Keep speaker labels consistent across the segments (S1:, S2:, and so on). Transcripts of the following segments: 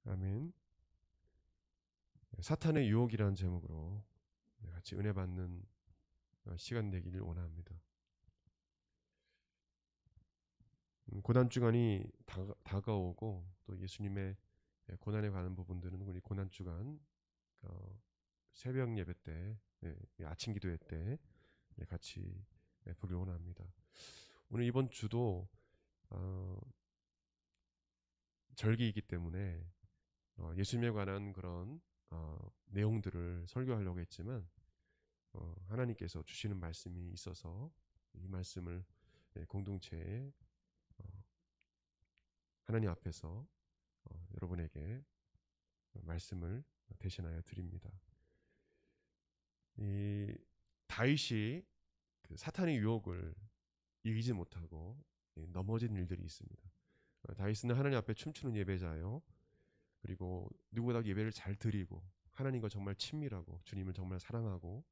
S1: 아멘. 사탄의 유혹이라는 제목으로 같이 은혜 받는 시간 되기를 원합니다. 고난주간이 다가오고 또 예수님의 고난에 관한 부분들은 우리 고난주간 새벽 예배 때, 아침 기도회 때 같이 보길 원합니다. 오늘 이번 주도 절기이기 때문에 예수님에 관한 그런 내용들을 설교하려고 했지만 하나님께서 주시는 말씀이 있어서 이 말씀을 공동체에 하나님 앞에서 여러분에게 말씀을 대신하여 드립니다. 이 다윗이 그 사탄의 유혹을 이기지 못하고 넘어진 일들이 있습니다. 다윗은 하나님 앞에 춤추는 예배자요. 그리고 누구보다 예배를 잘 드리고 하나님과 정말 친밀하고 주님을 정말 사랑하고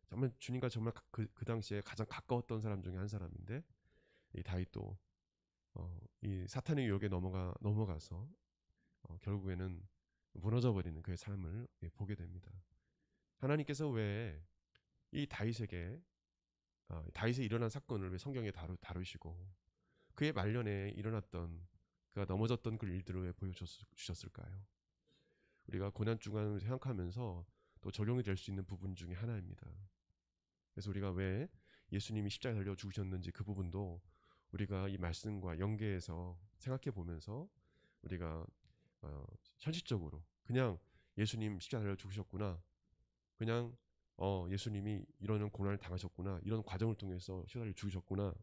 S1: 정말 주님과 정말 그 당시에 가장 가까웠던 사람 중에 한 사람인데 이 다윗도 이 사탄의 유혹에 넘어가서 결국에는 무너져 버리는 그의 삶을 보게 됩니다. 하나님께서 왜 이 다윗에게 다윗에 일어난 사건을 왜 성경에 다루시고 그의 말년에 일어났던 그가 넘어졌던 그 일들을 왜 보여주셨을까요? 우리가 고난 주간을 생각하면서 또 적용이 될 수 있는 부분 중에 하나입니다. 그래서 우리가 왜 예수님이 십자가에 달려 죽으셨는지 그 부분도 우리가 이 말씀과 연계해서 생각해 보면서 우리가 현실적으로 그냥 예수님 십자가에 달려 죽으셨구나, 그냥 예수님이 이런 고난을 당하셨구나, 이런 과정을 통해서 십자가를 죽으셨구나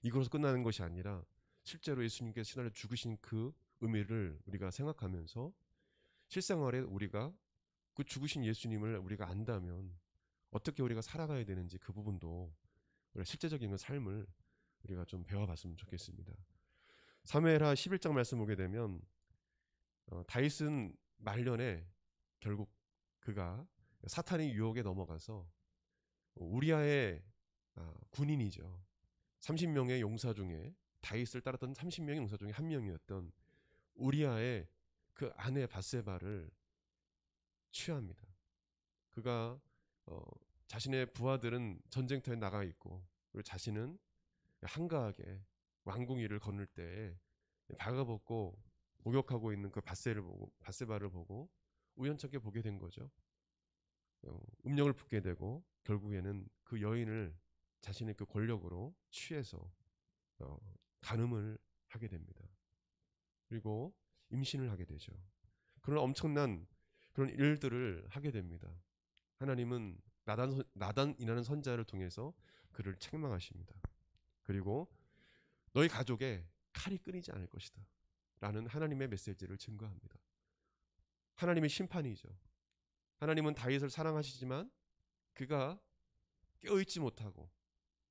S1: 이걸로 끝나는 것이 아니라 실제로 예수님께서 십자가를 죽으신 그 의미를 우리가 생각하면서 실생활에 우리가 그 죽으신 예수님을 우리가 안다면 어떻게 우리가 살아가야 되는지 그 부분도 우리가 실제적인 그 삶을 우리가 좀 배워봤으면 좋겠습니다. 사무엘하 11장 말씀 보게 되면 다윗은 말년에 결국 그가 사탄의 유혹에 넘어가서 우리아의 군인이죠. 30명의 용사 중에 다윗을 따랐던 30명의 용사 중에 한 명이었던 우리아의 그 아내 밧세바를 취합니다. 그가 자신의 부하들은 전쟁터에 나가 있고 그리고 자신은 한가하게 왕궁위를 거닐 때 발가벗고 목욕하고 있는 그 밧세바를 보고 우연찮게 보게 된 거죠. 음령을 품게 되고 결국에는 그 여인을 자신의 그 권력으로 취해서 간음을 하게 됩니다. 그리고 임신을 하게 되죠. 그런 엄청난 그런 일들을 하게 됩니다. 하나님은 나단이라는 선자를 통해서 그를 책망하십니다. 그리고 너희 가족에 칼이 끊이지 않을 것이다 라는 하나님의 메시지를 증거합니다. 하나님의 심판이죠. 하나님은 다윗을 사랑하시지만 그가 깨어있지 못하고,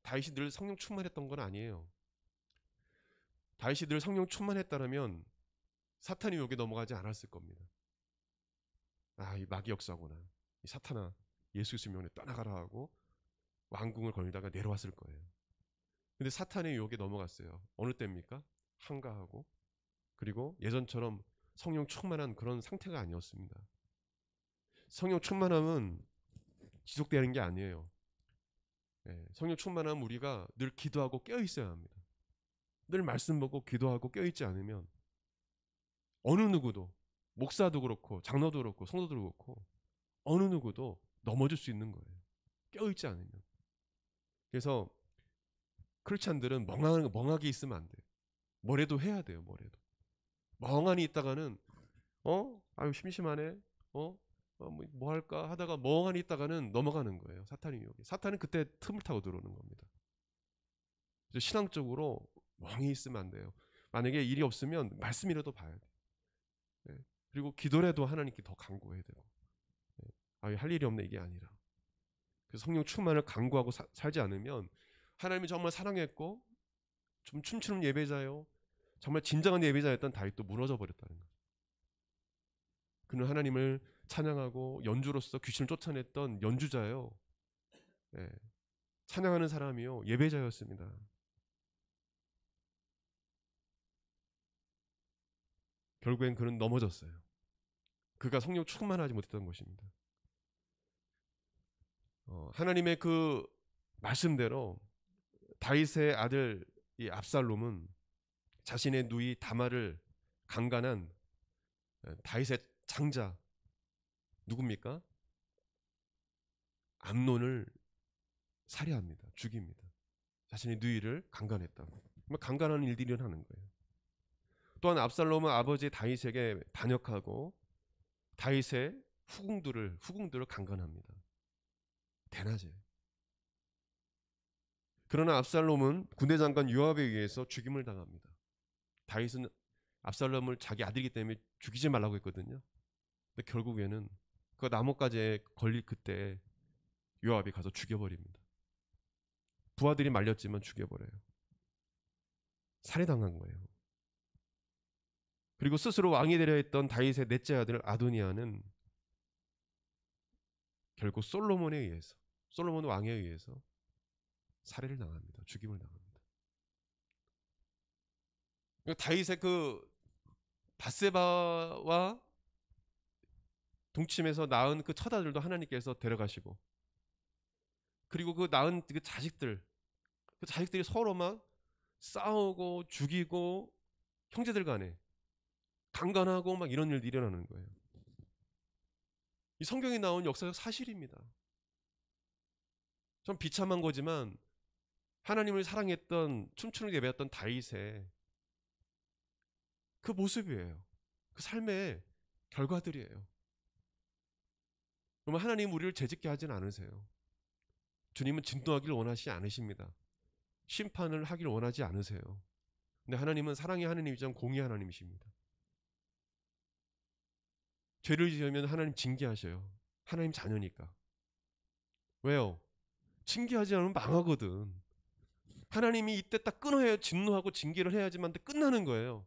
S1: 다윗이 늘 성령 충만했던 건 아니에요. 다윗이 늘 성령 충만했다면 사탄이 여기 넘어가지 않았을 겁니다. 이 마귀 역사구나, 이 사탄아 예수 그리스도 명에 떠나가라 하고 왕궁을 거닐다가 내려왔을 거예요. 근데 사탄의 유혹에 넘어갔어요. 어느 때입니까? 한가하고 그리고 예전처럼 성령 충만한 그런 상태가 아니었습니다. 성령 충만함은 지속되는 게 아니에요. 성령 충만함은 우리가 늘 기도하고 깨어있어야 합니다. 늘 말씀 보고 기도하고 깨어있지 않으면 어느 누구도, 목사도 그렇고 장로도 그렇고 성도도 그렇고 어느 누구도 넘어질 수 있는 거예요. 깨어있지 않으면. 그래서 크리스찬들은 멍하게 있으면 안 돼요. 뭐래도 해야 돼요. 뭐래도. 멍하니 있다가는 아유 심심하네, 뭐 할까 하다가 멍하니 있다가는 넘어가는 거예요. 사탄이 유혹이. 사탄은 그때 틈을 타고 들어오는 겁니다. 그래서 신앙적으로 멍히 있으면 안 돼요. 만약에 일이 없으면 말씀이라도 봐야 돼요. 그리고 기도라도 하나님께 더 간구해야 되고. 할 일이 없네 이게 아니라. 그래서 성령 충만을 간구하고 살지 않으면 하나님이 정말 사랑했고 좀 춤추는 예배자요, 정말 진정한 예배자였던 다윗도 무너져 버렸다는 거죠. 그는 하나님을 찬양하고 연주로서 귀신을 쫓아냈던 연주자요, 찬양하는 사람이요, 예배자였습니다. 결국엔 그는 넘어졌어요. 그가 성령 충만하지 못했던 것입니다. 하나님의 그 말씀대로 다윗의 아들 이 압살롬은 자신의 누이 다말을 강간한 다윗의 장자 누굽니까? 암논을 살해합니다. 죽입니다. 자신의 누이를 강간했다고. 강간하는 일들이 일어나는 거예요. 또한 압살롬은 아버지 다윗에게 반역하고 다윗의 후궁들을 강간합니다. 대낮에. 그러나 압살롬은 군대 장관 요압에 의해서 죽임을 당합니다. 다윗은 압살롬을 자기 아들이기 때문에 죽이지 말라고 했거든요. 근데 결국에는 그 나뭇가지에 걸릴 그때 요압이 가서 죽여버립니다. 부하들이 말렸지만 죽여버려요. 살해당한 거예요. 그리고 스스로 왕이 되려 했던 다윗의 넷째 아들 아도니아는 결국 솔로몬 왕에 의해서 살해를 당합니다. 죽임을 당합니다. 다윗의 그 밧세바와 동침해서 낳은 그 처자들도 하나님께서 데려가시고, 그리고 그 낳은 그 자식들이 서로 막 싸우고 죽이고 형제들 간에 강간하고 막 이런 일들이 일어나는 거예요. 이 성경에 나온 역사적 사실입니다. 좀 비참한 거지만 하나님을 사랑했던 춤추는 예배였던 다윗의 그 모습이에요. 그 삶의 결과들이에요. 그러면 하나님 우리를 죄짓게 하진 않으세요. 주님은 진노하기를 원하시지 않으십니다. 심판을 하기를 원하지 않으세요. 근데 하나님은 사랑의 하나님이지만 공의 하나님이십니다. 죄를 지으면 하나님 징계하셔요. 하나님 자녀니까. 왜요? 징계하지 않으면 망하거든. 하나님이 이때 딱 끊어야 진노하고 징계를 해야지만 끝나는 거예요.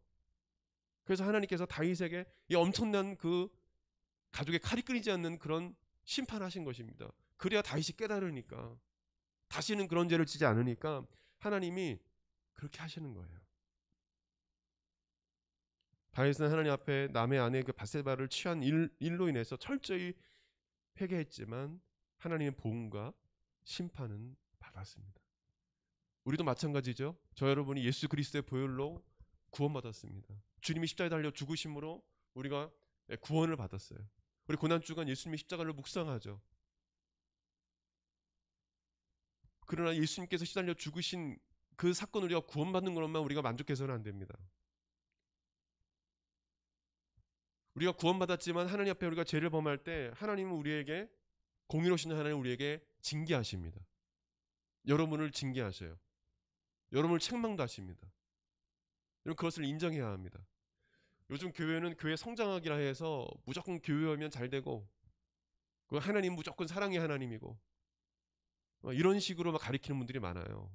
S1: 그래서 하나님께서 다윗에게 이 엄청난 그 가족의 칼이 끊이지 않는 그런 심판하신 것입니다. 그래야 다윗이 깨달으니까, 다시는 그런 죄를 지지 않으니까 하나님이 그렇게 하시는 거예요. 다윗은 하나님 앞에 남의 아내 그 밧세바를 취한 일로 인해서 철저히 회개했지만 하나님의 보응과 심판은 받았습니다. 우리도 마찬가지죠. 저 여러분이 예수 그리스도의 보혈로 구원받았습니다. 주님이 십자가에 달려 죽으심으로 우리가 구원을 받았어요. 우리 고난주간 예수님이 십자가를 묵상하죠. 그러나 예수님께서 시달려 죽으신 그 사건을 우리가 구원받는 것만 우리가 만족해서는 안 됩니다. 우리가 구원받았지만 하나님 앞에 우리가 죄를 범할 때 하나님은 우리에게, 공의로우신 하나님 우리에게 징계하십니다. 여러분을 징계하셔요. 여러분을 책망도 하십니다. 여러분 그것을 인정해야 합니다. 요즘 교회는 교회 성장하기라 해서 무조건 교회하면 잘 되고, 그 하나님 무조건 사랑의 하나님이고 이런 식으로 막 가리키는 분들이 많아요.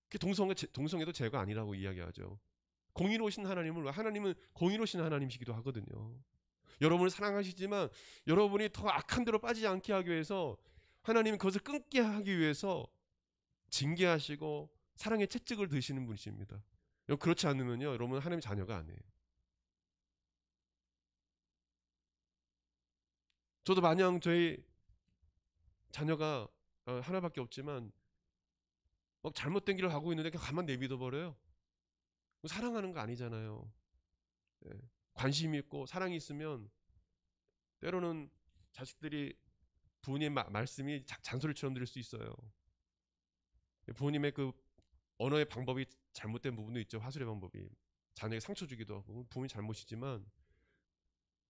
S1: 그게 동성애도 죄가 아니라고 이야기하죠. 공의로우신 하나님은 공의로우신 하나님이시기도 하거든요. 여러분을 사랑하시지만 여러분이 더 악한 데로 빠지지 않게 하기 위해서 하나님은 그것을 끊게 하기 위해서 징계하시고 사랑의 채찍을 드시는 분이십니다. 그렇지 않으면요, 여러분 하나님의 자녀가 아니에요. 저도 마냥 저희 자녀가 하나밖에 없지만 막 잘못된 길을 가고 있는데 그냥 가만 내비둬 버려요. 사랑하는 거 아니잖아요. 관심이 있고 사랑이 있으면 때로는 자식들이 부모님 말씀이 잔소리처럼 들릴 수 있어요. 부모님의 그 언어의 방법이 잘못된 부분도 있죠. 화술의 방법이 자녀에게 상처 주기도 하고 부모님 잘못이지만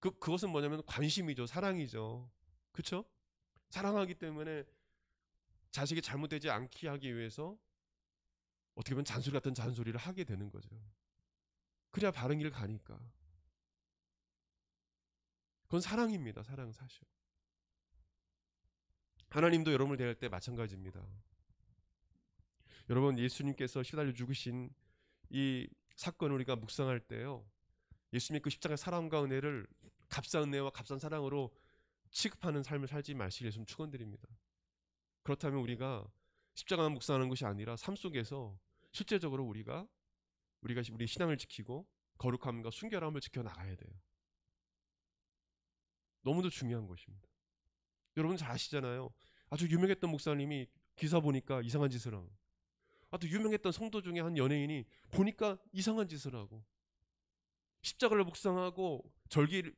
S1: 그것은 뭐냐면 관심이죠. 사랑이죠. 그렇죠? 사랑하기 때문에 자식이 잘못되지 않게 하기 위해서 어떻게 보면 잔소리 같은 잔소리를 하게 되는 거죠. 그래야 바른 길 가니까. 그건 사랑입니다. 사랑 사실. 하나님도 여러분을 대할 때 마찬가지입니다. 여러분 예수님께서 시달려 죽으신 이 사건을 우리가 묵상할 때요, 예수님의 그 십자가의 사랑과 은혜를 값싼 은혜와 값싼 사랑으로 취급하는 삶을 살지 마시길 예수님 축원드립니다. 그렇다면 우리가 십자가만 묵상하는 것이 아니라 삶 속에서 실제적으로 우리 신앙을 지키고 거룩함과 순결함을 지켜나가야 돼요. 너무도 중요한 것입니다. 여러분 잘 아시잖아요. 아주 유명했던 목사님이 기사 보니까 이상한 짓을 하고, 아주 유명했던 성도 중에 한 연예인이 보니까 이상한 짓을 하고, 십자가를 묵상하고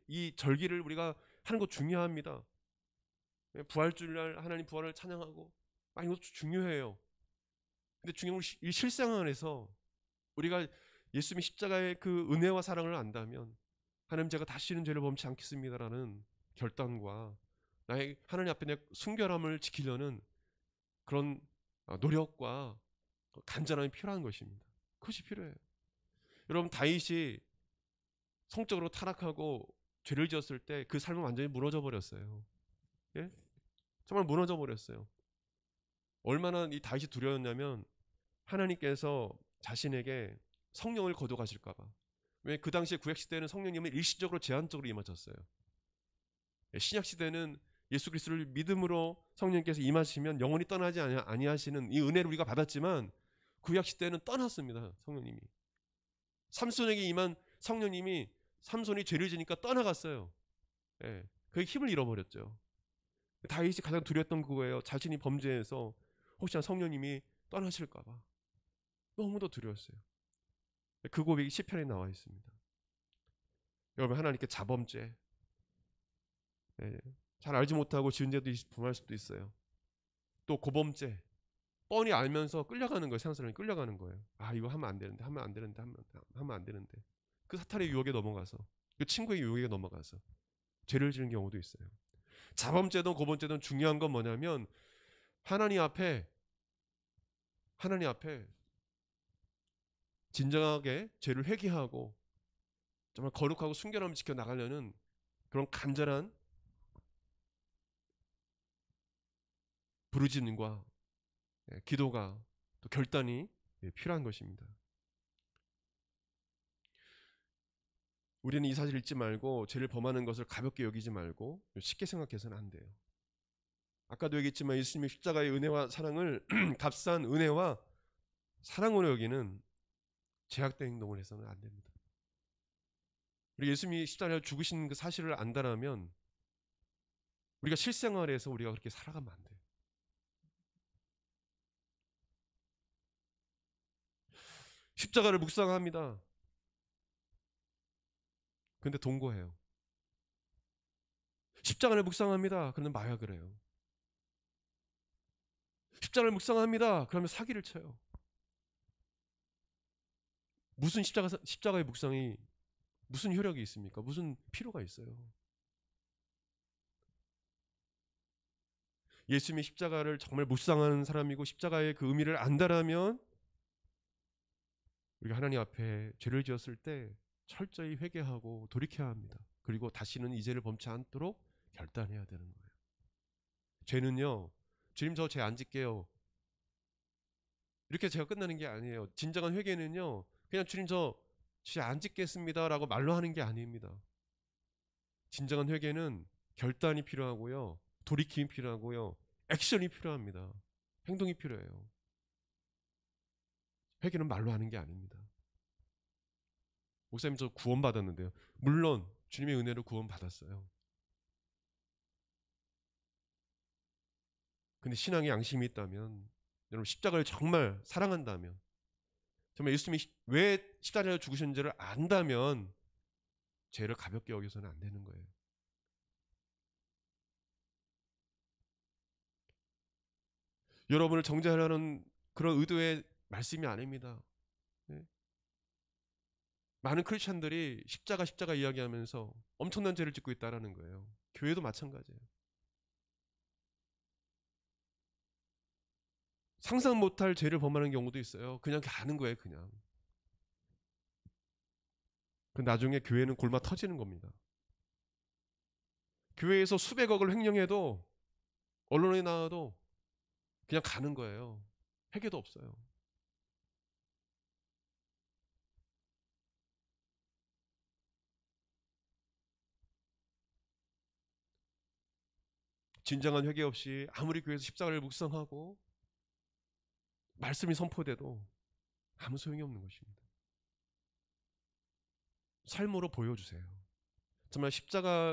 S1: 이 절기를 우리가 하는 거 중요합니다. 부활주일날 하나님 부활을 찬양하고, 이것도 중요해요. 근데 중요한 건 이 실생 안에서 우리가 예수님의 십자가의 그 은혜와 사랑을 안다면, 하나님 제가 다시는 죄를 범치 않겠습니다라는 결단과 나의 하나님 앞에 내 순결함을 지키려는 그런 노력과 간절함이 필요한 것입니다. 그것이 필요해요. 여러분, 다윗이 성적으로 타락하고 죄를 지었을 때 그 삶은 완전히 무너져 버렸어요. 예? 정말 무너져 버렸어요. 얼마나 이 다윗이 두려웠냐면, 하나님께서 자신에게 성령을 거둬가실까 봐. 왜 그 당시에 구약 시대에는 성령님은 일시적으로 제한적으로 임하셨어요. 신약 시대는 예수 그리스도를 믿음으로 성령께서 임하시면 영원히 떠나지 아니하시는 이 은혜를 우리가 받았지만, 구약 시대는 떠났습니다. 성령님이. 삼손에게 임한 성령님이 삼손이 죄를 지니까 떠나갔어요. 예, 그게 힘을 잃어버렸죠. 다윗이 가장 두려웠던 그거예요. 자신이 범죄해서 혹시나 성령님이 떠나실까 봐. 너무도 두려웠어요. 그 고백이 시편에 나와 있습니다. 여러분, 하나님께 자범죄, 잘 알지 못하고 지은 죄도 범할 수도 있어요. 또 고범죄, 뻔히 알면서 끌려가는 거예요. 세상 사람이 끌려가는 거예요. 이거 하면 안 되는데, 하면 안 되는데, 하면 안 되는데. 그 사탄의 유혹에 넘어가서, 그 친구의 유혹에 넘어가서 죄를 지는 경우도 있어요. 자범죄든 고범죄든 중요한 건 뭐냐면, 하나님 앞에 진정하게 죄를 회개하고 정말 거룩하고 순결함을 지켜 나가려는 그런 간절한 부르짖음과 기도가, 또 결단이 필요한 것입니다. 우리는 이 사실을 잊지 말고, 죄를 범하는 것을 가볍게 여기지 말고 쉽게 생각해서는 안 돼요. 아까도 얘기했지만 예수님의 십자가의 은혜와 사랑을 값싼 은혜와 사랑으로 여기는 제약된 행동을 해서는 안 됩니다. 우리 예수님이 십자가에 죽으신 그 사실을 안다라면 우리가 실생활에서 우리가 그렇게 살아가면 안 돼요. 십자가를 묵상합니다. 근데 동거해요. 십자가를 묵상합니다. 그러면 마약을 해요. 십자가를 묵상합니다. 그러면 사기를 쳐요. 무슨 십자가의 묵상이 무슨 효력이 있습니까? 무슨 필요가 있어요? 예수님의 십자가를 정말 묵상하는 사람이고 십자가의 그 의미를 안다라면 우리가 하나님 앞에 죄를 지었을 때 철저히 회개하고 돌이켜야 합니다. 그리고 다시는 이 죄를 범치 않도록 결단해야 되는 거예요. 죄는요, 주님 저 죄 안 짓게요, 이렇게 제가 끝나는 게 아니에요. 진정한 회개는요, 그냥 주님 저 죄 안 짓겠습니다 라고 말로 하는 게 아닙니다. 진정한 회개는 결단이 필요하고요, 돌이킴이 필요하고요, 액션이 필요합니다. 행동이 필요해요. 회개는 말로 하는 게 아닙니다. 목사님 저 구원 받았는데요. 물론 주님의 은혜로 구원 받았어요. 근데 신앙에 양심이 있다면, 여러분 십자가를 정말 사랑한다면, 정말 예수님이 왜 십자가에 죽으셨는지를 안다면 죄를 가볍게 여기서는 안 되는 거예요. 여러분을 정죄하려는 그런 의도의 말씀이 아닙니다. 네? 많은 크리스천들이 십자가 이야기하면서 엄청난 죄를 짓고 있다는 거예요. 교회도 마찬가지예요. 상상 못할 죄를 범하는 경우도 있어요. 그냥 가는 거예요. 그냥. 그 나중에 교회는 골마 터지는 겁니다. 교회에서 수백억을 횡령해도, 언론에 나와도 그냥 가는 거예요. 회개도 없어요. 진정한 회개 없이 아무리 교회에서 십자가를 묵상하고 말씀이 선포돼도 아무 소용이 없는 것입니다. 삶으로 보여주세요. 정말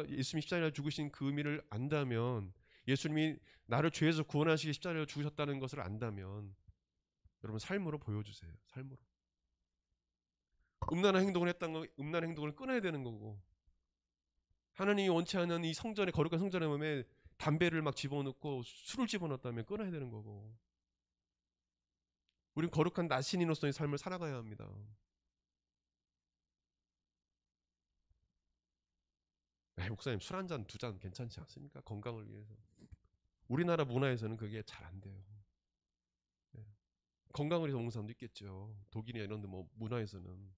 S1: 예수님이 십자가에 죽으신 그 의미를 안다면, 예수님이 나를 죄에서 구원하시기 십자가에 죽으셨다는 것을 안다면 여러분 삶으로 보여주세요. 삶으로. 음란한 행동을 했다는 거, 음란한 행동을 끊어야 되는 거고, 하나님이 원치 않은 이 성전에, 거룩한 성전에 보면 담배를 막 집어넣고 술을 집어넣었다면 끊어야 되는 거고, 우리는 거룩한 나신인으로서의 삶을 살아가야 합니다. 목사님 술 한 잔, 두 잔 괜찮지 않습니까? 건강을 위해서. 우리나라 문화에서는 그게 잘 안 돼요. 네. 건강을 위해서 먹는 사람도 있겠죠. 독일이나 이런 데 뭐 문화에서는.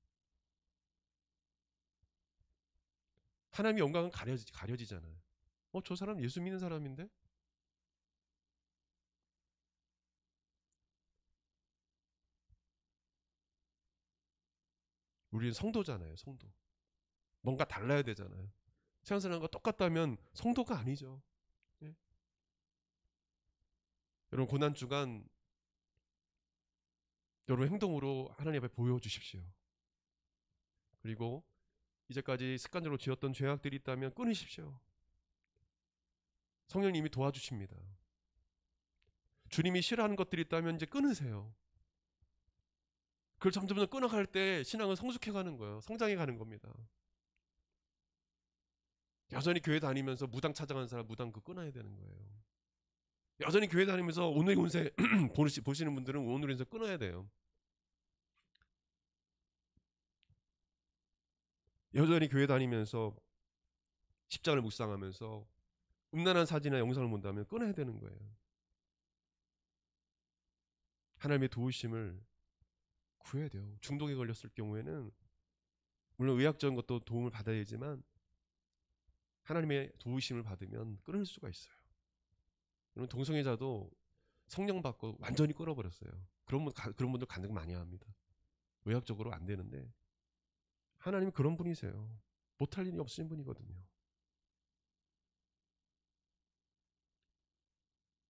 S1: 하나님의 영광은 가려지잖아요. 저 사람 예수 믿는 사람인데? 우리는 성도잖아요. 성도. 뭔가 달라야 되잖아요. 세상 사람과 똑같다면 성도가 아니죠. 예? 여러분 고난주간 여러분 행동으로 하나님 앞에 보여주십시오. 그리고 이제까지 습관적으로 지었던 죄악들이 있다면 끊으십시오. 성령님이 도와주십니다. 주님이 싫어하는 것들이 있다면 이제 끊으세요. 그걸 점점 끊어갈 때 신앙은 성숙해가는 거예요. 성장해가는 겁니다. 여전히 교회 다니면서 무당 찾아가는 사람 무당 끊어야 되는 거예요. 여전히 교회 다니면서 오늘 운세 보시는 분들은 오늘 운세 끊어야 돼요. 여전히 교회 다니면서 십자가를 묵상하면서 음란한 사진이나 영상을 본다면 끊어야 되는 거예요. 하나님의 도우심을 구해야 돼요. 중독에 걸렸을 경우에는 물론 의학적인 것도 도움을 받아야 되지만 하나님의 도우심을 받으면 끊을 수가 있어요. 여러분 동성애자도 성령 받고 완전히 끊어버렸어요. 그런 분들 간증 많이 합니다. 의학적으로 안 되는데 하나님은 그런 분이세요. 못할 일이 없으신 분이거든요.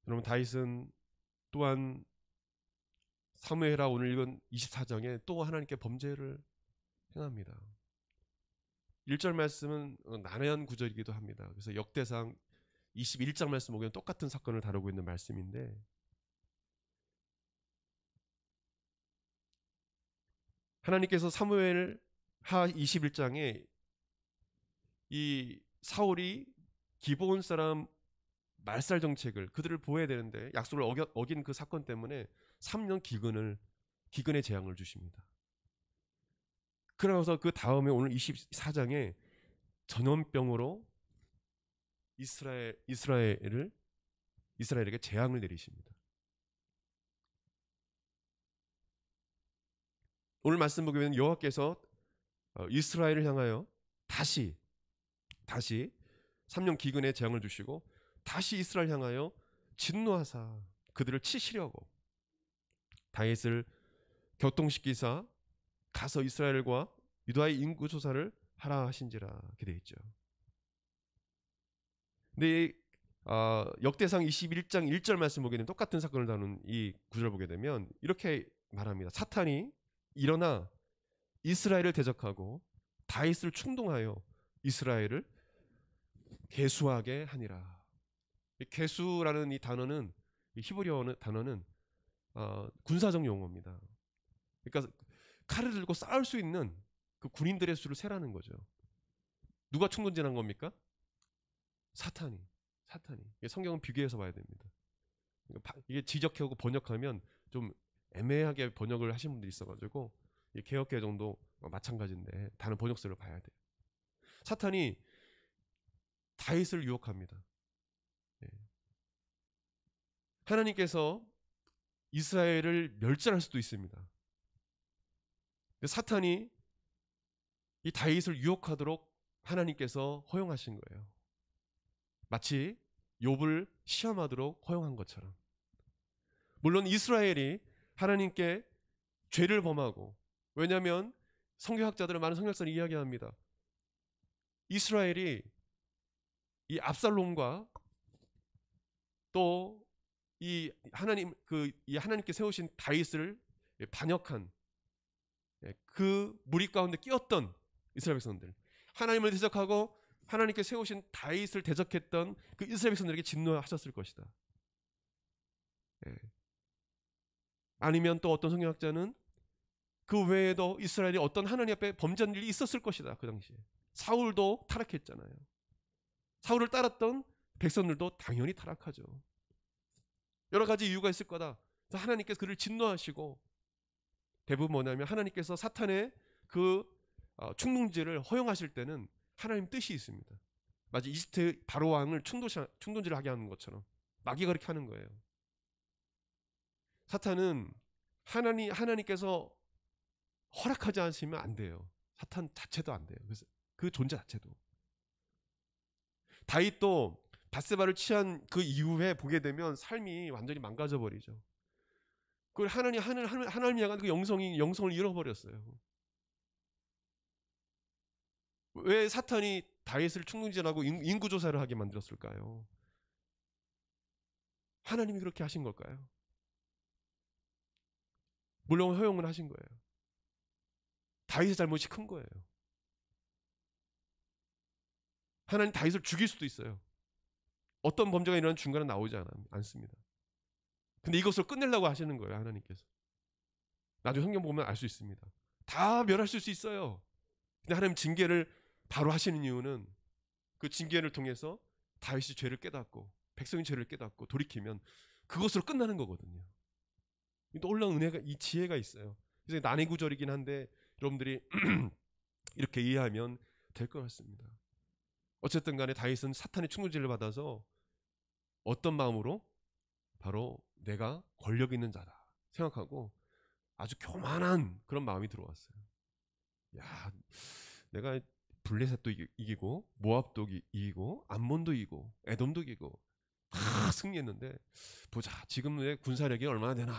S1: 여러분 다윗은 또한 사무엘하 오늘 읽은 24장에 또 하나님께 범죄를 행합니다. 1절 말씀은 난해한 구절이기도 합니다. 그래서 역대상 21장 말씀 보면 똑같은 사건을 다루고 있는 말씀인데, 하나님께서 사무엘하 21장에 이 사울이 기브온 사람 말살 정책을 그들을 보호해야 되는데 약속을 어긴 그 사건 때문에 3년 기근의 재앙을 주십니다. 그러면서 그 다음에 오늘 24장에 전염병으로 이스라엘에게 재앙을 내리십니다. 오늘 말씀 보게 되면 여호와께서 이스라엘을 향하여 다시 3년 기근의 재앙을 주시고 다시 이스라엘 향하여 진노하사 그들을 치시려고 다윗을 교통시키사 가서 이스라엘과 유다의 인구 조사를 하라 하신지라 이렇게 되어 있죠. 근데 역대상 21장 1절 말씀 보게 되면 똑같은 사건을 다룬 이 구절을 보게 되면 이렇게 말합니다. 사탄이 일어나 이스라엘을 대적하고 다윗을 충동하여 이스라엘을 계수하게 하니라. 계수라는 이 단어는, 이 히브리어 단어는 군사적 용어입니다. 그러니까 칼을 들고 싸울 수 있는 그 군인들의 수를 세라는 거죠. 누가 충동질한 겁니까? 사탄이. 성경은 비교해서 봐야 됩니다. 이게 지적하고 번역하면 좀 애매하게 번역을 하신 분들이 있어가지고 개역계 정도 마찬가지인데 다른 번역서를 봐야 돼요. 사탄이 다윗을 유혹합니다. 하나님께서 이스라엘을 멸절할 수도 있습니다. 사탄이 이 다윗을 유혹하도록 하나님께서 허용하신 거예요. 마치 욥을 시험하도록 허용한 것처럼. 물론 이스라엘이 하나님께 죄를 범하고, 왜냐하면 많은 성경학자들이 이야기합니다. 이스라엘이 이 압살롬과 또 이 하나님께 세우신 다윗을 반역한 그 무리 가운데 끼었던 이스라엘 백성들. 하나님을 대적하고 하나님께 세우신 다윗을 대적했던 그 이스라엘 백성들에게 진노하셨을 것이다. 예. 아니면 또 어떤 성경학자는 그 외에도 이스라엘이 어떤 하나님 앞에 범죄한 일이 있었을 것이다. 그 당시에 사울도 타락했잖아요. 사울을 따랐던 백성들도 당연히 타락하죠. 여러 가지 이유가 있을 거다. 하나님께서 그를 진노하시고, 대부분 뭐냐면 하나님께서 사탄의 그 충동질을 허용하실 때는 하나님 뜻이 있습니다. 마치 이집트 바로 왕을 충동질을 하게 하는 것처럼 마귀가 그렇게 하는 거예요. 사탄은 하나님께서 허락하지 않으시면 안 돼요. 사탄 자체도 안 돼요. 그래서 그 존재 자체도. 다윗도 밧세바를 취한 그 이후에 보게 되면 삶이 완전히 망가져 버리죠. 그걸 하나님 향한 그 영성을 잃어버렸어요. 왜 사탄이 다윗을 충동질하고 인구조사를 하게 만들었을까요? 하나님이 그렇게 하신 걸까요? 물론 허용을 하신 거예요. 다윗의 잘못이 큰 거예요. 하나님 다윗을 죽일 수도 있어요. 어떤 범죄가 일어나는 중간에 나오지 않습니다. 근데 이것을 끝내려고 하시는 거예요. 하나님께서. 나중에 성경 보면 알 수 있습니다. 다 멸하실 수 있어요. 근데 하나님 징계를 바로 하시는 이유는 그 징계를 통해서 다윗이 죄를 깨닫고 백성이 죄를 깨닫고 돌이키면 그것으로 끝나는 거거든요. 놀라운 은혜가, 이 지혜가 있어요. 그래서 난해 구절이긴 한데 여러분들이 이렇게 이해하면 될 것 같습니다. 어쨌든 간에 다윗은 사탄의 충동질을 받아서 어떤 마음으로? 바로 내가 권력 있는 자다 생각하고 아주 교만한 그런 마음이 들어왔어요. 야, 내가 블레셋도 이기고 모압도 이기고 암몬도 이기고 에돔도 이기고 다 승리했는데 보자 지금 내 군사력이 얼마나 되나.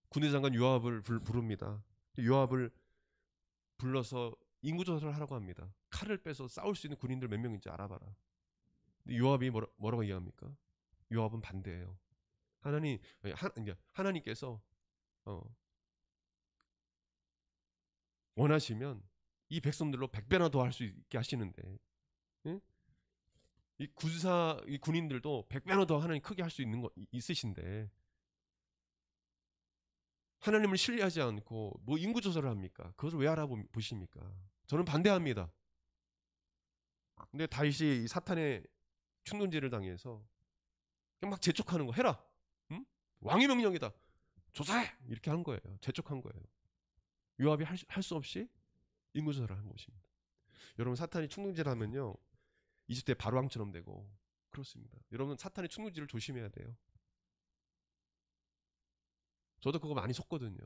S1: 군대장관 요압을 부릅니다. 요압을 불러서 인구조사를 하라고 합니다. 칼을 빼서 싸울 수 있는 군인들 몇 명인지 알아봐라. 요압이 뭐라고 얘기합니까? 요압은 반대예요. 하나님께서 원하시면 이 백성들로 100배나 더 할 수 있게 하시는데, 응? 이 군인들도 100배나 더 하나님 크게 할 수 있는 거 있으신데 하나님을 신뢰하지 않고 뭐 인구조사를 합니까? 그것을 왜 알아보십니까? 저는 반대합니다. 근데 다윗이 사탄의 충동질을 당해서 그냥 막 재촉하는 거 해라. 응? 왕의 명령이다. 조사해. 이렇게 한 거예요. 재촉한 거예요. 요압이 할 수 없이 인구조사를 한 것입니다. 여러분 사탄이 충동질하면요 이집트의 바로왕처럼 되고 그렇습니다. 여러분 사탄의 충동질을 조심해야 돼요. 저도 그거 많이 속거든요.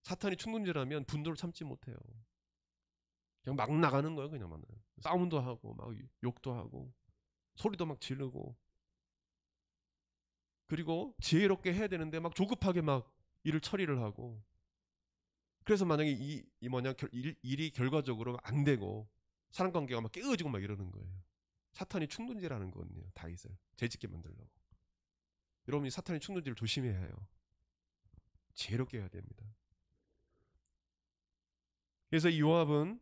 S1: 사탄이 충동질하면 분노를 참지 못해요. 그냥 막 나가는 거예요. 그냥 막 싸움도 하고 막 욕도 하고 소리도 막 지르고, 그리고 지혜롭게 해야 되는데 막 조급하게 막 일을 처리를 하고, 그래서 만약에 일이 결과적으로 안 되고 사람관계가 막 깨어지고 막 이러는 거예요. 사탄이 충동질하는 거거든요. 다윗을 죄짓게 만들려고. 여러분이 사탄의 충동질을 조심해야 해요. 지혜롭게 해야 됩니다. 그래서 이 요압은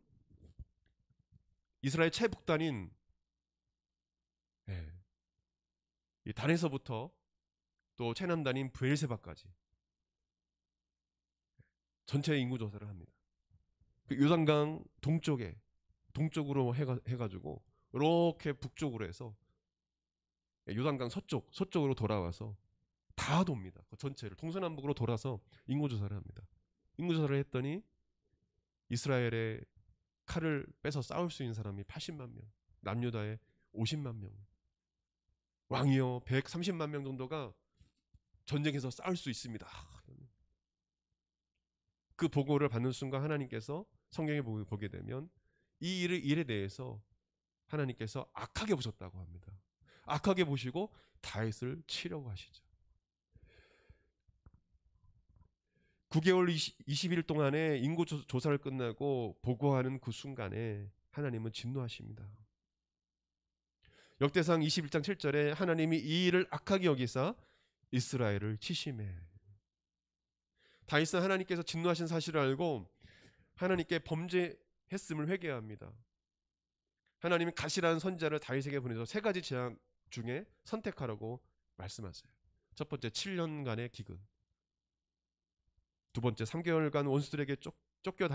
S1: 이스라엘 최북단인 이 단에서부터 또 최남단인 브엘세바까지 전체 인구 조사를 합니다. 그 요단강 동쪽으로 해가지고 이렇게 북쪽으로 해서 요단강 서쪽으로 돌아와서 다 돕니다. 그 전체를 동서남북으로 돌아서 인구조사를 합니다. 인구조사를 했더니 이스라엘의 칼을 빼서 싸울 수 있는 사람이 80만 명, 남유다에 50만 명, 왕이요 130만 명 정도가 전쟁에서 싸울 수 있습니다. 그 보고를 받는 순간 하나님께서 성경에 보게 되면 이 일에 대해서 하나님께서 악하게 보셨다고 합니다. 악하게 보시고 다윗을 치려고 하시죠. 9개월 20일 동안의 인구 조사를 끝내고 보고하는 그 순간에 하나님은 진노하십니다. 역대상 21장 7절에 하나님이 이 일을 악하게 여기사 이스라엘을 치심해. 다윗은 하나님께서 진노하신 사실을 알고 하나님께 했음을 회개합니다. 하나님이 가시라는 선지자를 다윗에게 보내서 세 가지 재앙 중에 선택하라고 말씀하세요. 첫 번째 7년간의 기근, 두 번째 3개월간 원수들에게 쫓겨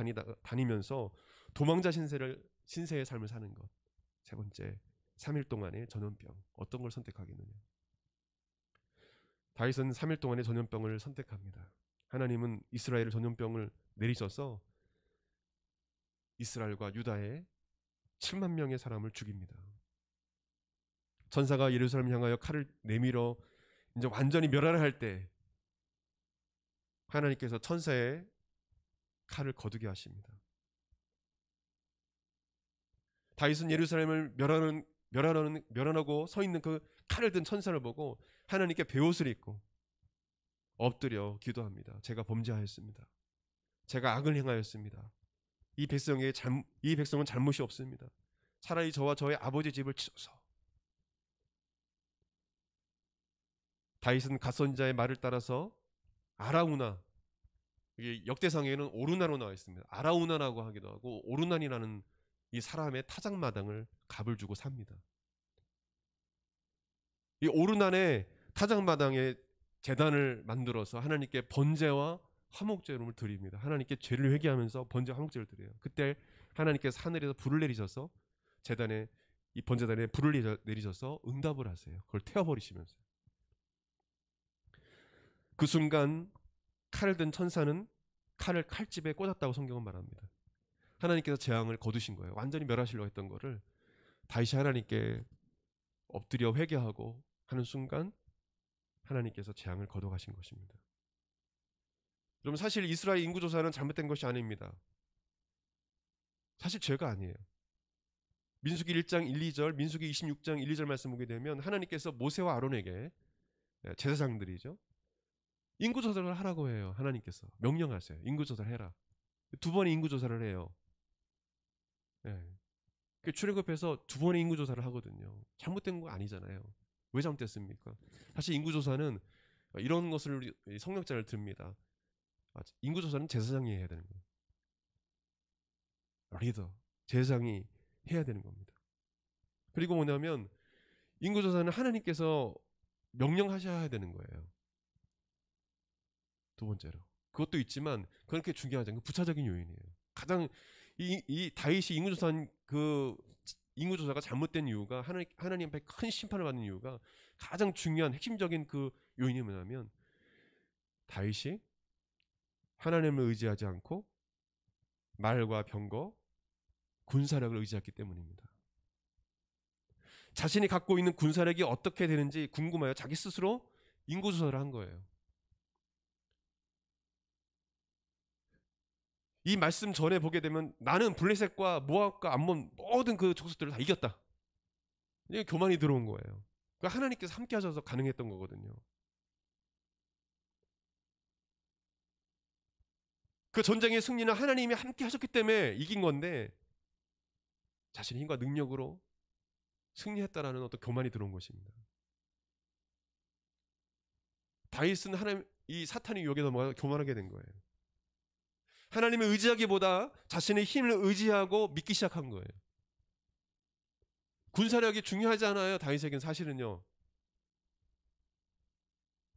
S1: 다니면서 도망자 신세의 삶을 사는 것, 세 번째 3일 동안의 전염병. 어떤 걸 선택하겠느냐. 다윗은 3일 동안의 전염병을 선택합니다. 하나님은 이스라엘의 전염병을 내리셔서 이스라엘과 유다에 7만 명의 사람을 죽입니다. 천사가 예루살렘을 향하여 칼을 내밀어 이제 완전히 멸하려 할 때 하나님께서 천사의 칼을 거두게 하십니다. 다윗은 예루살렘을 멸하고 서 있는 그 칼을 든 천사를 보고 하나님께 베옷을 입고 엎드려 기도합니다. 제가 범죄하였습니다. 제가 악을 행하였습니다. 이 백성은 잘못이 없습니다. 차라리 저와 저의 아버지 집을 치소서. 다윗은 갓선지자의 말을 따라서 아라우나, 이게 역대상에는 오르나로 나와 있습니다. 아라우나라고 하기도 하고 오르난이라는 이 사람의 타작마당을 값을 주고 삽니다. 이 오르난의 타작마당에 제단을 만들어서 하나님께 번제와 화목제물을 드립니다. 하나님께 죄를 회개하면서 번제와 화목제를 드려요. 그때 하나님께서 하늘에서 불을 내리셔서 이 번제단에 불을 내리셔서 응답을 하세요. 그걸 태워버리시면서. 그 순간 칼을 든 천사는 칼을 칼집에 꽂았다고 성경은 말합니다. 하나님께서 재앙을 거두신 거예요. 완전히 멸하시려고 했던 거를 다시 하나님께 엎드려 회개하고 하는 순간 하나님께서 재앙을 거둬가신 것입니다. 여러분, 사실 이스라엘 인구조사는 잘못된 것이 아닙니다. 사실 죄가 아니에요. 민수기 1장 1, 2절, 민수기 26장 1, 2절 말씀 보게 되면 하나님께서 모세와 아론에게, 제사장들이죠, 인구조사를 하라고 해요. 하나님께서 명령하세요. 인구조사를 해라. 두 번의 인구조사를 해요. 출애굽해서 두 번의 인구조사를 하거든요. 잘못된 거 아니잖아요. 왜 잘못됐습니까? 사실 인구조사는 이런 것을 성경자를 듭니다. 인구조사는 제사장이 해야 되는 거예요. 리더, 제사장이 해야 되는 겁니다. 그리고 뭐냐면 인구조사는 하나님께서 명령하셔야 되는 거예요. 두 번째로. 그것도 있지만 그렇게 중요하지 않은 부차적인 요인이에요. 가장 이 다윗이 인구조사가 잘못된 이유가 하나님 앞에 큰 심판을 받는 이유가 가장 중요한 핵심적인 그 요인이 뭐냐면 다윗이 하나님을 의지하지 않고 말과 병거, 군사력을 의지했기 때문입니다. 자신이 갖고 있는 군사력이 어떻게 되는지 궁금하여 자기 스스로 인구조사를 한 거예요. 이 말씀 전에 보게 되면 나는 블레셋과 모압과 암몬 모든 그 족속들을 다 이겼다. 이게 교만이 들어온 거예요. 하나님께서 함께 하셔서 가능했던 거거든요. 그 전쟁의 승리는 하나님이 함께 하셨기 때문에 이긴 건데 자신의 힘과 능력으로 승리했다라는 어떤 교만이 들어온 것입니다. 다윗은 이 사탄의 유혹에 넘어가 교만하게 된 거예요. 하나님을 의지하기보다 자신의 힘을 의지하고 믿기 시작한 거예요. 군사력이 중요하지 않아요. 다윗에겐 사실은요.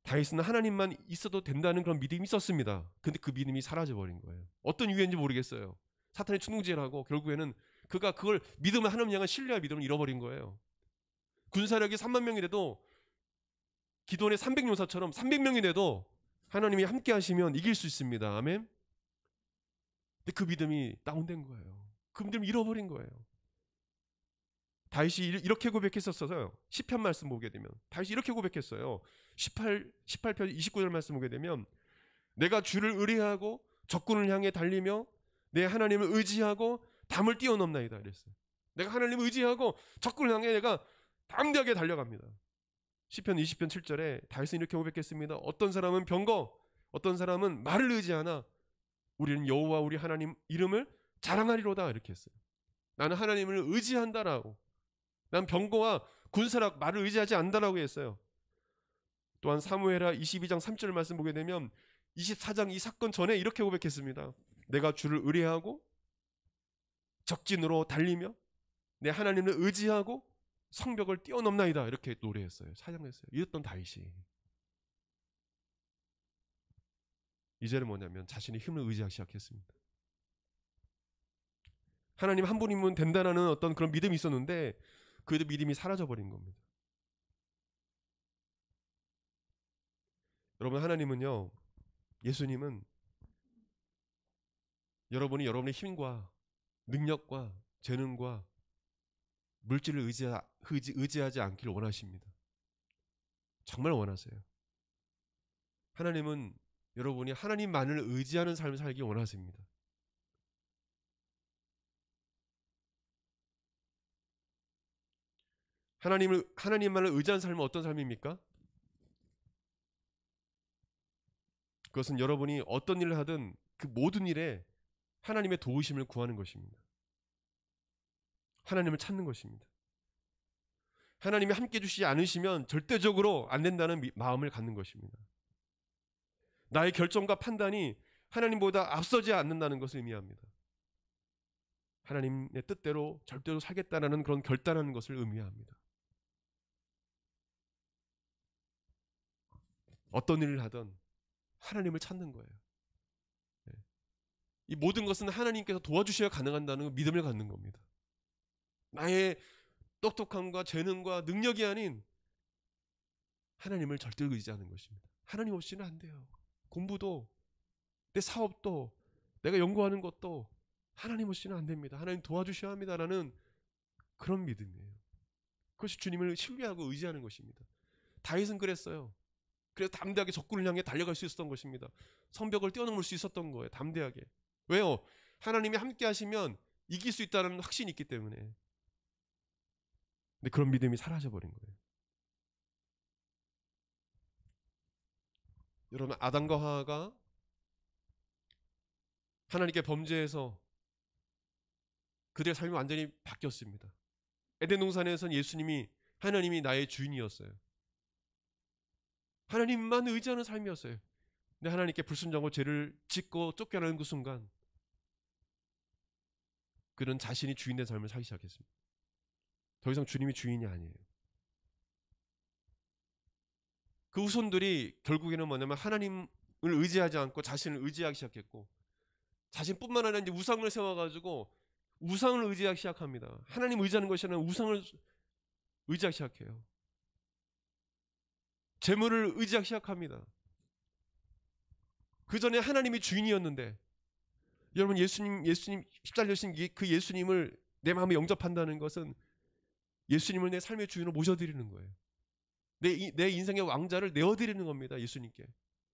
S1: 다윗은 하나님만 있어도 된다는 그런 믿음이 있었습니다. 근데 그 믿음이 사라져버린 거예요. 어떤 이유인지 모르겠어요. 사탄의 충동질하고 결국에는 그가 그걸 믿음을 하나님 향한 신뢰와 믿음을 잃어버린 거예요. 군사력이 3만 명이 돼도 기도원의 300용사처럼 300명이 돼도 하나님이 함께 하시면 이길 수 있습니다. 아멘. 근데 그 믿음이 다운된 거예요. 그 믿음을 잃어버린 거예요. 다윗이 이렇게 고백했었어요. 시편 말씀 보게 되면 다윗이 이렇게 고백했어요. 18편 29절 말씀 보게 되면 내가 주를 의뢰하고 적군을 향해 달리며 내 하나님을 의지하고 담을 뛰어넘나이다 이랬어요. 내가 하나님을 의지하고 적군을 향해 내가 담대하게 달려갑니다. 시편 20편 7절에 다윗은 이렇게 고백했습니다. 어떤 사람은 병거, 어떤 사람은 말을 의지하나 우리는 여호와 우리 하나님 이름을 자랑하리로다 이렇게 했어요. 나는 하나님을 의지한다라고. 난 병거와 군사력, 말을 의지하지 않는다라고 했어요. 또한 사무엘하 22장 3절 말씀 보게 되면 24장 이 사건 전에 이렇게 고백했습니다. 내가 주를 의뢰하고 적진으로 달리며 내 하나님을 의지하고 성벽을 뛰어넘나이다. 이렇게 노래했어요. 찬양했어요. 이랬던 다윗이 이제는 뭐냐면 자신의 힘을 의지하기 시작했습니다. 하나님 한 분이면 된다라는 어떤 그런 믿음이 있었는데 그래도 믿음이 사라져버린 겁니다. 여러분, 하나님은요, 예수님은 여러분이 여러분의 힘과 능력과 재능과 물질을 의지하지 않기를 원하십니다. 정말 원하세요. 하나님은 여러분이 하나님만을 의지하는 삶을 살기 원하십니다. 하나님만을 의지하는 삶은 어떤 삶입니까? 그것은 여러분이 어떤 일을 하든 그 모든 일에 하나님의 도우심을 구하는 것입니다. 하나님을 찾는 것입니다. 하나님이 함께 해주시지 않으시면 절대적으로 안 된다는 마음을 갖는 것입니다. 나의 결정과 판단이 하나님보다 앞서지 않는다는 것을 의미합니다. 하나님의 뜻대로 절대로 살겠다는 그런 결단하는 것을 의미합니다. 어떤 일을 하든 하나님을 찾는 거예요. 이 모든 것은 하나님께서 도와주셔야 가능한다는 믿음을 갖는 겁니다. 나의 똑똑함과 재능과 능력이 아닌 하나님을 절대로 의지하는 것입니다. 하나님 없이는 안 돼요. 공부도 내 사업도 내가 연구하는 것도 하나님 없이는 안 됩니다. 하나님 도와주셔야 합니다라는 그런 믿음이에요. 그것이 주님을 신뢰하고 의지하는 것입니다. 다윗은 그랬어요. 그래서 담대하게 적군을 향해 달려갈 수 있었던 것입니다. 성벽을 뛰어넘을 수 있었던 거예요. 담대하게. 왜요? 하나님이 함께 하시면 이길 수 있다는 확신이 있기 때문에. 근데 그런 믿음이 사라져버린 거예요. 여러분, 아담과 하와가 하나님께 범죄해서 그들의 삶이 완전히 바뀌었습니다. 에덴 동산에서는 하나님이 나의 주인이었어요. 하나님만 의지하는 삶이었어요. 근데 하나님께 불순종하고 죄를 짓고 쫓겨나는 그 순간 그는 자신이 주인된 삶을 살기 시작했습니다. 더 이상 주님이 주인이 아니에요. 그 후손들이 결국에는 뭐냐면 하나님을 의지하지 않고 자신을 의지하기 시작했고, 자신뿐만 아니라 이제 우상을 세워가지고 우상을 의지하기 시작합니다. 하나님 의지하는 것이 아니라 우상을 의지하기 시작해요. 재물을 의지하기 시작합니다. 그 전에 하나님이 주인이었는데, 여러분, 예수님 십자가신 그 예수님을 내 마음에 영접한다는 것은 예수님을 내 삶의 주인으로 모셔드리는 거예요. 내 인생의 왕자를 내어드리는 겁니다. 예수님께.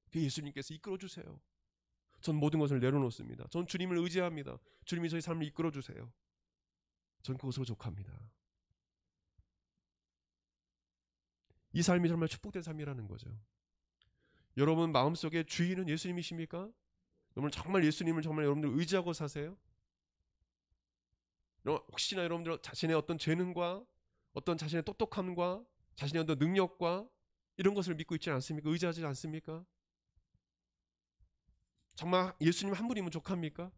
S1: 그 예수님께서 이끌어주세요. 전 모든 것을 내려놓습니다. 전 주님을 의지합니다. 주님이 저희 삶을 이끌어주세요. 전 그것으로 족합니다. 이 삶이 정말 축복된 삶이라는 거죠. 여러분 마음속에 주인은 예수님이십니까? 여러분 정말 예수님을 정말 여러분들 의지하고 사세요? 혹시나 여러분들 자신의 어떤 재능과 어떤 자신의 똑똑함과 자신의 어떤 능력과 이런 것을 믿고 있지 않습니까? 의지하지 않습니까? 정말 예수님 한 분이면 족합니까?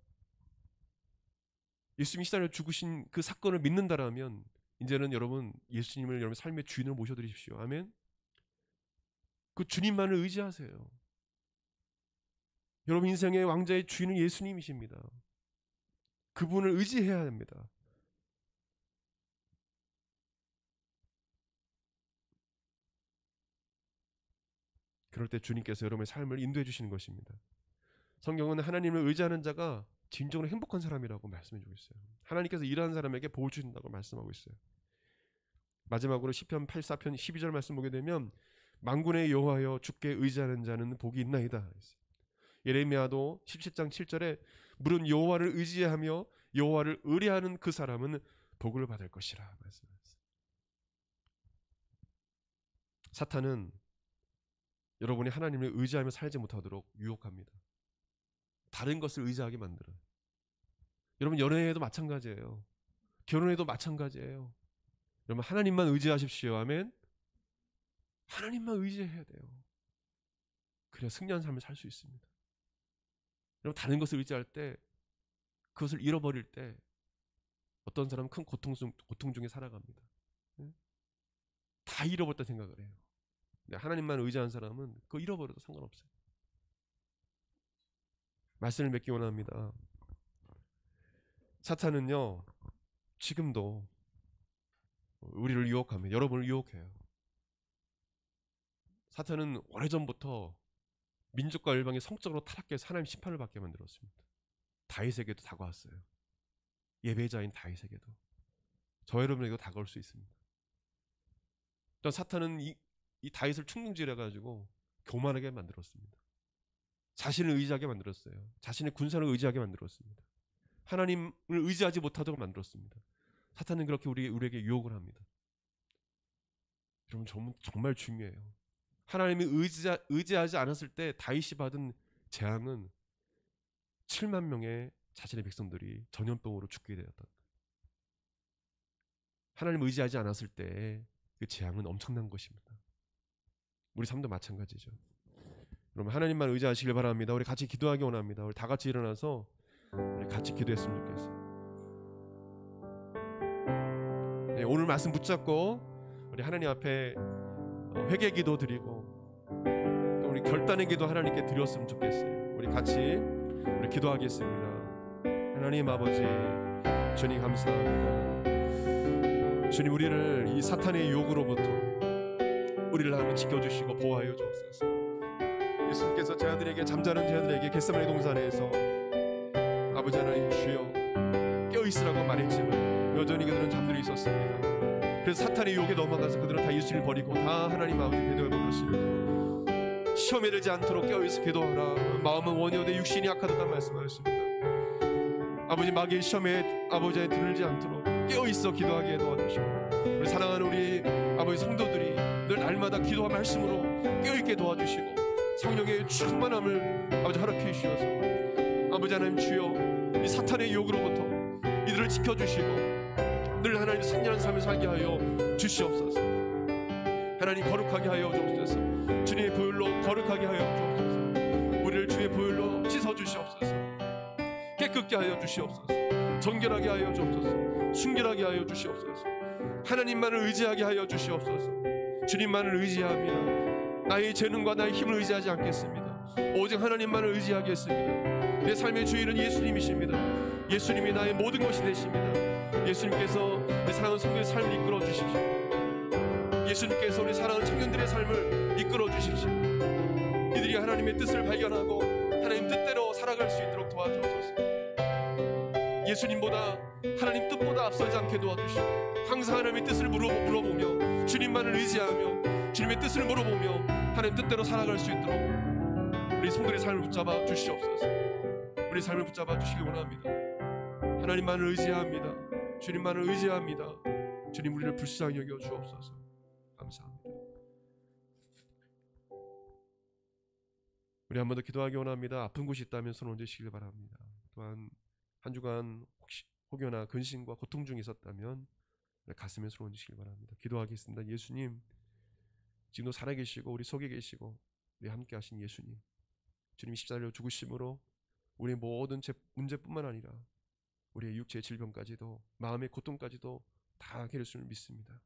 S1: 예수님이 시달려 죽으신 그 사건을 믿는다라면 이제는 여러분 예수님을 여러분 삶의 주인으로 모셔드리십시오. 아멘. 그 주님만을 의지하세요. 여러분 인생의 왕자의 주인은 예수님이십니다. 그분을 의지해야 합니다. 그럴 때 주님께서 여러분의 삶을 인도해 주시는 것입니다. 성경은 하나님을 의지하는 자가 진정으로 행복한 사람이라고 말씀해 주고 있어요. 하나님께서 일하는 사람에게 복을 주신다고 말씀하고 있어요. 마지막으로 시편 84편 12절 말씀 보게 되면 만군의 여호와여 주께 의지하는 자는 복이 있나이다. 예레미야도 17장 7절에 물은 여호와를 의지하며 여호와를 의뢰하는 그 사람은 복을 받을 것이라 말씀하셨어요. 사탄은 여러분이 하나님을 의지하며 살지 못하도록 유혹합니다. 다른 것을 의지하게 만들어요. 여러분 연애에도 마찬가지예요. 결혼에도 마찬가지예요. 여러분 하나님만 의지하십시오. 아멘. 하나님만 의지해야 돼요. 그래야 승리한 삶을 살 수 있습니다. 여러분 다른 것을 의지할 때 그것을 잃어버릴 때 어떤 사람은 큰 고통 중에 살아갑니다. 다 잃어버렸다 생각을 해요. 하나님만 의지한 사람은 그거 잃어버려도 상관없어요. 말씀을 맺기 원합니다. 사탄은요, 지금도 우리를 유혹합니다. 여러분을 유혹해요. 사탄은 오래전부터 민족과 열방이 성적으로 타락해서 하나님 심판을 받게 만들었습니다. 다윗에게도 다가왔어요. 예배자인 다윗에게도. 저 여러분에게도 다가올 수 있습니다. 또 사탄은 이 다윗을 충동질해가지고 교만하게 만들었습니다. 자신을 의지하게 만들었어요. 자신의 군사를 의지하게 만들었습니다. 하나님을 의지하지 못하도록 만들었습니다. 사탄은 그렇게 우리에게 유혹을 합니다. 여러분, 정말 중요해요. 하나님이 의지하지 않았을 때 다윗이 받은 재앙은 7만 명의 자신의 백성들이 전염병으로 죽게 되었다. 하나님을 의지하지 않았을 때 그 재앙은 엄청난 것입니다. 우리 삶도 마찬가지죠. 그러면 하나님만 의지하시길 바랍니다. 우리 같이 기도하기 원합니다. 우리 다 같이 일어나서 우리 같이 기도했으면 좋겠어요. 네, 오늘 말씀 붙잡고 우리 하나님 앞에 회개 기도 드리고 또 우리 결단의 기도 하나님께 드렸으면 좋겠어요. 우리 같이 우리 기도하겠습니다. 하나님 아버지, 주님 감사합니다. 주님, 우리를 이 사탄의 유혹으로부터 우리를 한번 지켜주시고 보호하여 주옵소서. 예수님께서 제 아들에게, 잠자는 제 아들에게 겟세마네 동산에서 아버지 하나님 주여 깨어있으라고 말했지만 여전히 그들은 잠들어 있었습니다. 그래서 사탄의 유혹에 넘어가서 그들은 다 예수를 버리고 다 하나님 아버지 기도해 버렸습니다. 시험에 들지 않도록 깨어있어 기도하라. 마음은 원효되 육신이 약하다 말씀하셨습니다. 아버지, 마귀의 시험에 아버지에 들지 않도록 깨어있어 기도하게 도와주시고, 우리 사랑하는 우리 아버지 성도들이 늘 날마다 기도와 말씀으로 깨어있게 도와주시고 성령의 충만함을 아버지 허락해 주셔서 아버지 하나님 주여 이 사탄의 유혹으로부터 이들을 지켜주시고 늘 하나님 선량한 삶을 살게 하여 주시옵소서. 하나님 거룩하게 하여 주옵소서. 주님의 보혈로 거룩하게 하여 주옵소서. 우리를 주의 보혈로 씻어 주시옵소서. 깨끗게 하여 주시옵소서. 정결하게 하여 주옵소서. 순결하게 하여 주시옵소서. 하나님만을 의지하게 하여 주시옵소서. 주님만을 의지합니다. 나의 재능과 나의 힘을 의지하지 않겠습니다. 오직 하나님만을 의지하겠습니다. 내 삶의 주인은 예수님이십니다. 예수님이 나의 모든 것이 되십니다. 예수님께서 내 사랑하는 성도의 삶을 이끌어 주십시오. 예수님께서 우리 사랑하는 청년들의 삶을 이끌어 주십시오. 이들이 하나님의 뜻을 발견하고 하나님 뜻대로 살아갈 수 있도록 도와주옵소서. 예수님보다 하나님 뜻보다 앞서지 않게 도와주시고 항상 하나님의 뜻을 물어보며 주님만을 의지하며 주님의 뜻을 물어보며 하나님 뜻대로 살아갈 수 있도록 우리 성도의 삶을 붙잡아 주시옵소서. 우리 삶을 붙잡아 주시기 원합니다. 하나님만을 의지합니다. 주님만을 의지합니다. 주님, 우리를 불쌍히 여겨 주옵소서. 감사합니다. 우리 한 번 더 기도하기 원합니다. 아픈 곳이 있다면 손 얹으시길 바랍니다. 또한 한 주간 혹여나 근심과 고통 중에 있었다면 가슴에 손 얹으시길 바랍니다. 기도하겠습니다. 예수님, 지금도 살아계시고 우리 속에 계시고 우리 함께 하신 예수님, 주님 십자가로 죽으심으로 우리의 모든 문제뿐만 아니라 우리의 육체의 질병까지도 마음의 고통까지도 다 해결할 줄 믿습니다.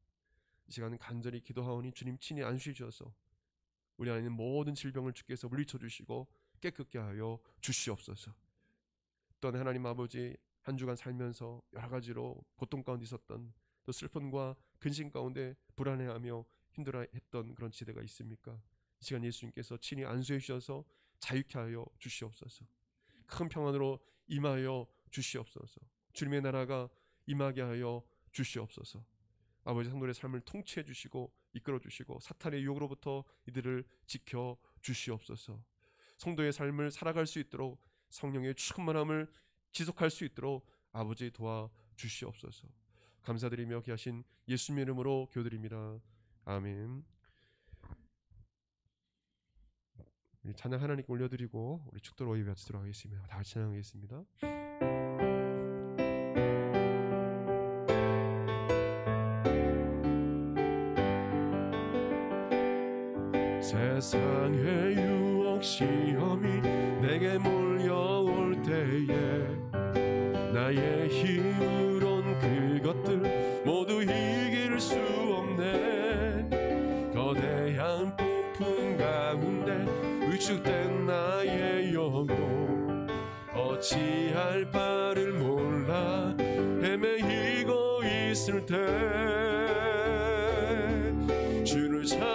S1: 이 시간은 간절히 기도하오니 주님 친히 안수해 주셔서 우리 안에 있는 모든 질병을 주께서 물리쳐 주시고 깨끗게 하여 주시옵소서. 또한 하나님 아버지, 한 주간 살면서 여러 가지로 고통 가운데 있었던, 또 슬픔과 근심 가운데 불안해하며 힘들어했던 그런 시대가 있습니까? 이 시간 예수님께서 친히 안수해 주셔서 자유케 하여 주시옵소서. 큰 평안으로 임하여 주시옵소서. 주님의 나라가 임하게 하여 주시옵소서. 아버지, 성도의 삶을 통치해 주시고 이끌어 주시고 사탄의 유혹으로부터 이들을 지켜 주시옵소서. 성도의 삶을 살아갈 수 있도록 성령의 충만함을 지속할 수 있도록 아버지 도와 주시옵소서. 감사드리며 귀하신 예수님의 이름으로 기도드립니다. 아멘. 찬양 하나님께 올려드리고 우리 축도로 예배하도록 하겠습니다. 다 같이 찬양하겠습니다. 세상의 유혹 시험이 내게 몰려올 때에 나의 힘으론 세상 그것들 모두 이길 수 없네. 거대한 폭풍 가운데 위축된 나의 영혼, 어찌할 바를 몰라 헤매이고 있을 때 주를 찬양,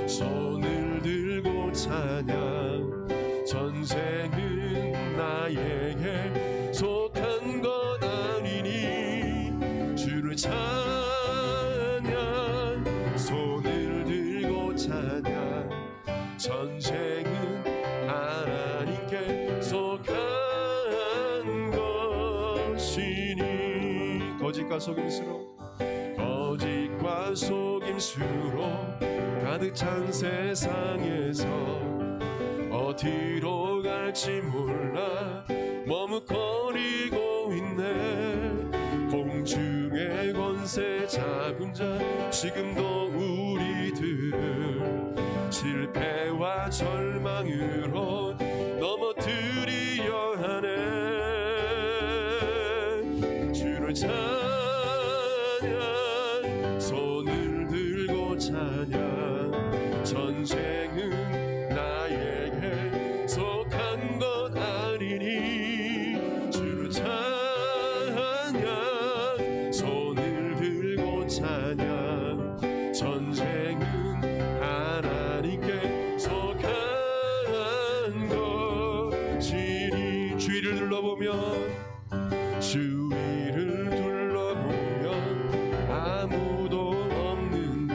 S1: 손을 들고 찬양. 전생은 나에게 속한 것 아니니 주를 찬양, 손을 들고 찬양. 전생은 하나님께 속한 것이니. 거짓과 속임수로 가득 찬 세상에서 어디로 갈지 몰라 머뭇거리고 있네. 공중의 권세 잡은 자 지금도 우리들을 실패와 절망으로 넘어뜨리려 하네. 주를 찬양, 손을 들고 찬양. 전생은 나에게 속한 것 아니니 주를 찬양, 손을 들고 찬양. 전생은 하나님께 속한 것이니. 주위를 둘러보면 아무도 없는 듯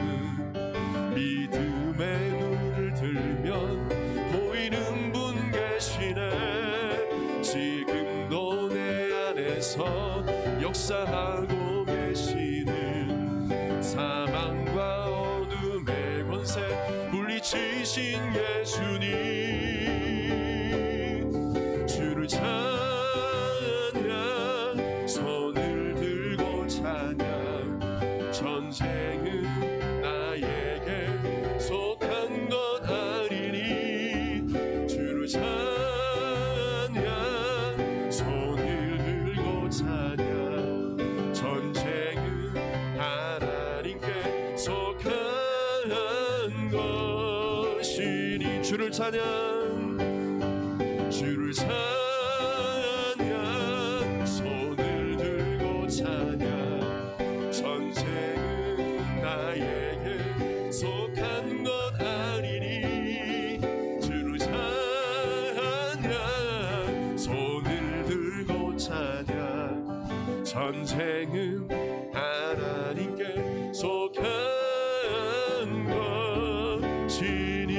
S1: 믿음의 눈을 들면 보이는 분 계시네. 지금도 내 안에서 역사하고 계시는 사망과 어둠의 권세 물리치신 예수님. 주를 찬양, 손을 들고 찬양. 전생은 나에게 속한 것 아니니 주를 찬양, 손을 들고 찬양. 전생은 하나님께 속한 것이니. 주를 찬양, 주를 찬양, 손을 들고 찬양. 전생은 나에게 속한 것 아니니 주를 찬양, 손을 들고 찬양. 전생은 하나님께 속한 것이니.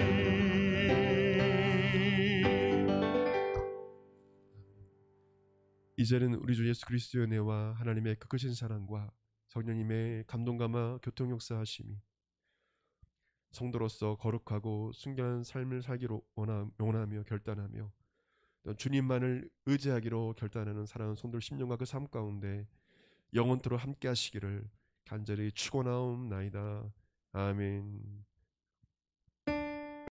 S1: 이제는 우리 주 예수 그리스도의 은혜와 하나님의 그 크신 사랑과 성령님의 감동감화 교통 역사하심이 성도로서 거룩하고 순결한 삶을 살기로 원하며 결단하며 주님만을 의지하기로 결단하는 사랑하는 성도들 심령과 그 삶 가운데 영원토록 함께 하시기를 간절히 축원하옵나이다. 아멘.